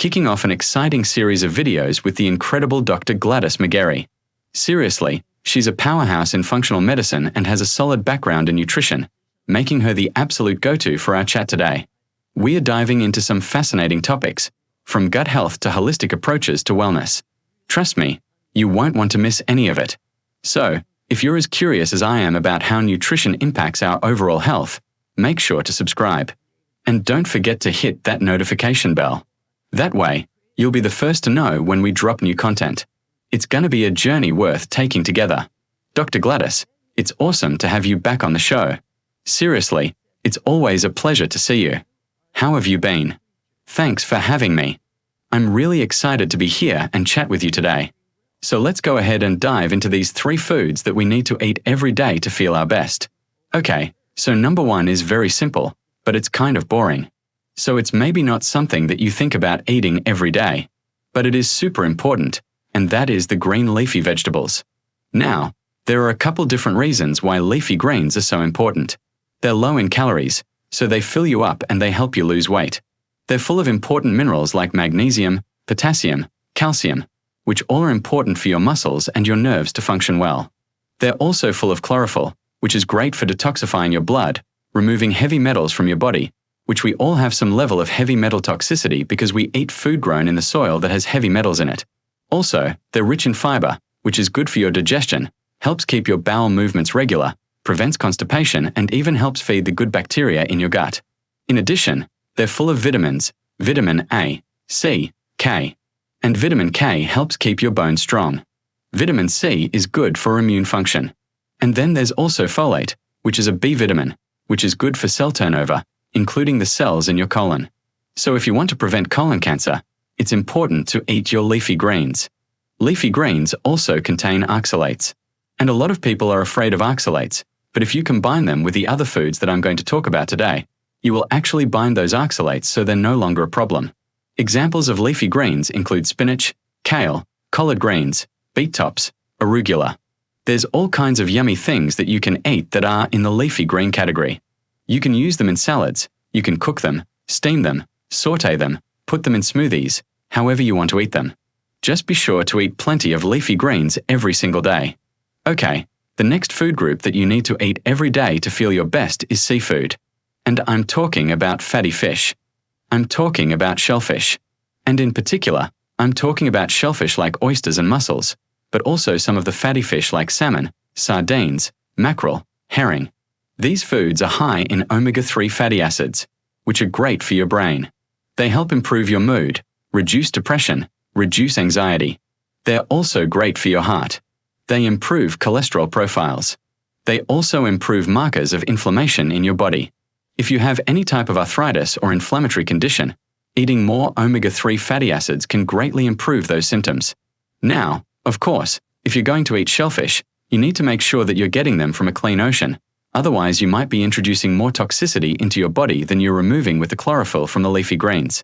kicking off an exciting series of videos with the incredible Dr. Gladys McGary. Seriously, she's a powerhouse in functional medicine and has a solid background in nutrition, making her the absolute go-to for our chat today. We are diving into some fascinating topics, from gut health to holistic approaches to wellness. Trust me, you won't want to miss any of it. So, if you're as curious as I am about how nutrition impacts our overall health, make sure to subscribe. And don't forget to hit that notification bell. That way, you'll be the first to know when we drop new content. It's going to be a journey worth taking together. Dr. Gladys, it's awesome to have you back on the show. Seriously, it's always a pleasure to see you. How have you been? Thanks for having me. I'm really excited to be here and chat with you today. So let's go ahead and dive into these 3 foods that we need to eat every day to feel our best. Okay, so number 1 is very simple, but it's kind of boring. So it's maybe not something that you think about eating every day, but it is super important, and that is the green leafy vegetables. Now, there are a couple different reasons why leafy greens are so important. They're low in calories, so they fill you up and they help you lose weight. They're full of important minerals like magnesium, potassium, calcium, which all are important for your muscles and your nerves to function well. They're also full of chlorophyll, which is great for detoxifying your blood, removing heavy metals from your body, which we all have some level of heavy metal toxicity because we eat food grown in the soil that has heavy metals in it. Also, they're rich in fiber, which is good for your digestion, helps keep your bowel movements regular, prevents constipation, and even helps feed the good bacteria in your gut. In addition, they're full of vitamins, vitamin A, C, K. And vitamin K helps keep your bones strong. Vitamin C is good for immune function. And then there's also folate, which is a B vitamin, which is good for cell turnover, including the cells in your colon. So if you want to prevent colon cancer, it's important to eat your leafy greens. Leafy greens also contain oxalates. And a lot of people are afraid of oxalates, but if you combine them with the other foods that I'm going to talk about today, you will actually bind those oxalates so they're no longer a problem. Examples of leafy greens include spinach, kale, collard greens, beet tops, arugula. There's all kinds of yummy things that you can eat that are in the leafy green category. You can use them in salads, you can cook them, steam them, saute them, put them in smoothies, however you want to eat them. Just be sure to eat plenty of leafy greens every single day. Okay, the next food group that you need to eat every day to feel your best is seafood. And I'm talking about fatty fish. I'm talking about shellfish. And in particular, I'm talking about shellfish like oysters and mussels, but also some of the fatty fish like salmon, sardines, mackerel, herring. These foods are high in omega-3 fatty acids, which are great for your brain. They help improve your mood, reduce depression, reduce anxiety. They're also great for your heart. They improve cholesterol profiles. They also improve markers of inflammation in your body. If you have any type of arthritis or inflammatory condition, eating more omega-3 fatty acids can greatly improve those symptoms. Now, of course, if you're going to eat shellfish, you need to make sure that you're getting them from a clean ocean. Otherwise, you might be introducing more toxicity into your body than you're removing with the chlorophyll from the leafy greens.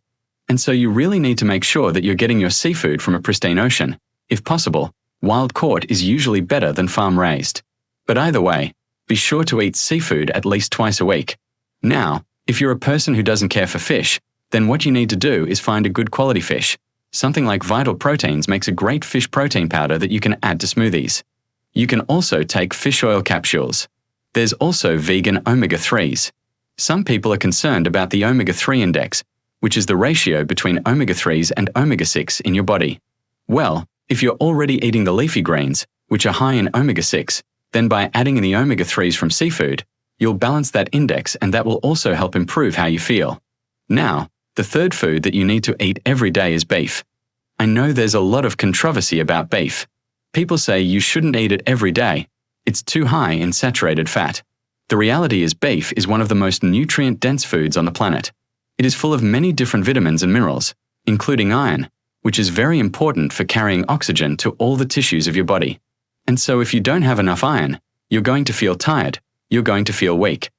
And so you really need to make sure that you're getting your seafood from a pristine ocean. If possible, wild caught is usually better than farm-raised. But either way, be sure to eat seafood at least twice a week. Now, if you're a person who doesn't care for fish, then what you need to do is find a good quality fish. Something like Vital Proteins makes a great fish protein powder that you can add to smoothies. You can also take fish oil capsules. There's also vegan omega-3s. Some people are concerned about the omega-3 index, which is the ratio between omega-3s and omega-6 in your body. Well, if you're already eating the leafy greens, which are high in omega-6, then by adding in the omega-3s from seafood, you'll balance that index and that will also help improve how you feel. Now, the third food that you need to eat every day is beef. I know there's a lot of controversy about beef. People say you shouldn't eat it every day. It's too high in saturated fat. The reality is beef is one of the most nutrient-dense foods on the planet. It is full of many different vitamins and minerals, including iron, which is very important for carrying oxygen to all the tissues of your body. And so if you don't have enough iron, you're going to feel tired, you're going to feel weak.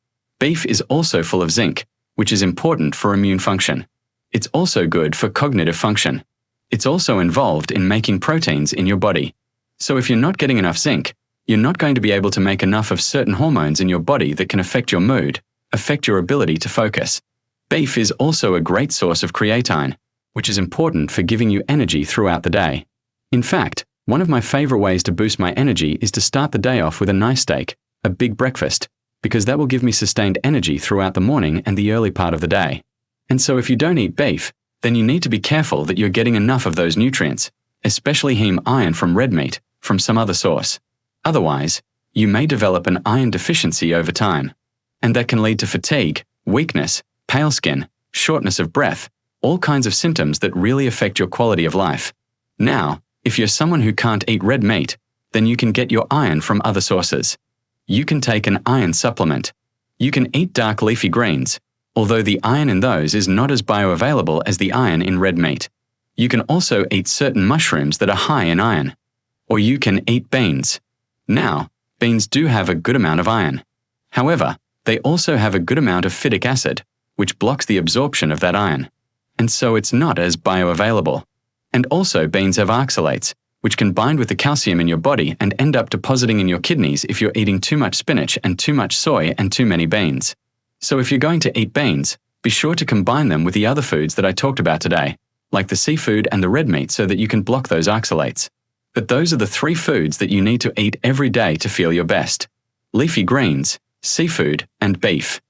Beef is also full of zinc, which is important for immune function. It's also good for cognitive function. It's also involved in making proteins in your body. So if you're not getting enough zinc, you're not going to be able to make enough of certain hormones in your body that can affect your mood, affect your ability to focus. Beef is also a great source of creatine, which is important for giving you energy throughout the day. In fact, one of my favorite ways to boost my energy is to start the day off with a nice steak, a big breakfast, because that will give me sustained energy throughout the morning and the early part of the day. And so if you don't eat beef, then you need to be careful that you're getting enough of those nutrients, especially heme iron from red meat, from some other source. Otherwise, you may develop an iron deficiency over time, and that can lead to fatigue, weakness, pale skin, shortness of breath, all kinds of symptoms that really affect your quality of life. Now, if you're someone who can't eat red meat, then you can get your iron from other sources. You can take an iron supplement. You can eat dark leafy greens, although the iron in those is not as bioavailable as the iron in red meat. You can also eat certain mushrooms that are high in iron. Or you can eat beans. Now, beans do have a good amount of iron. However, they also have a good amount of phytic acid, which blocks the absorption of that iron. And so it's not as bioavailable. And also beans have oxalates, which can bind with the calcium in your body and end up depositing in your kidneys if you're eating too much spinach and too much soy and too many beans. So if you're going to eat beans, be sure to combine them with the other foods that I talked about today, like the seafood and the red meat, so that you can block those oxalates. But those are the 3 foods that you need to eat every day to feel your best: leafy greens, seafood, and beef.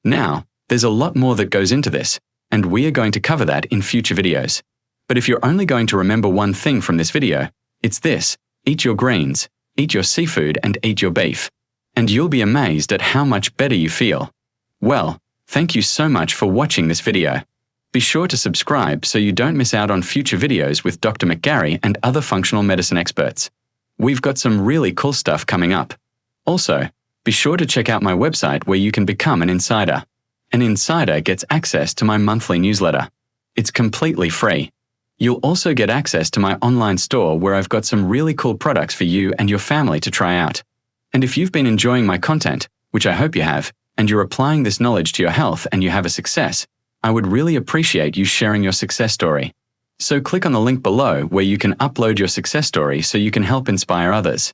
Now, there's a lot more that goes into this, and we are going to cover that in future videos. But if you're only going to remember one thing from this video, it's this: eat your greens, eat your seafood, and eat your beef. And you'll be amazed at how much better you feel. Well, thank you so much for watching this video. Be sure to subscribe so you don't miss out on future videos with Dr. McGary and other functional medicine experts. We've got some really cool stuff coming up. Also, be sure to check out my website where you can become an insider. An insider gets access to my monthly newsletter. It's completely free. You'll also get access to my online store where I've got some really cool products for you and your family to try out. And if you've been enjoying my content, which I hope you have, and you're applying this knowledge to your health and you have a success, I would really appreciate you sharing your success story. So click on the link below where you can upload your success story so you can help inspire others.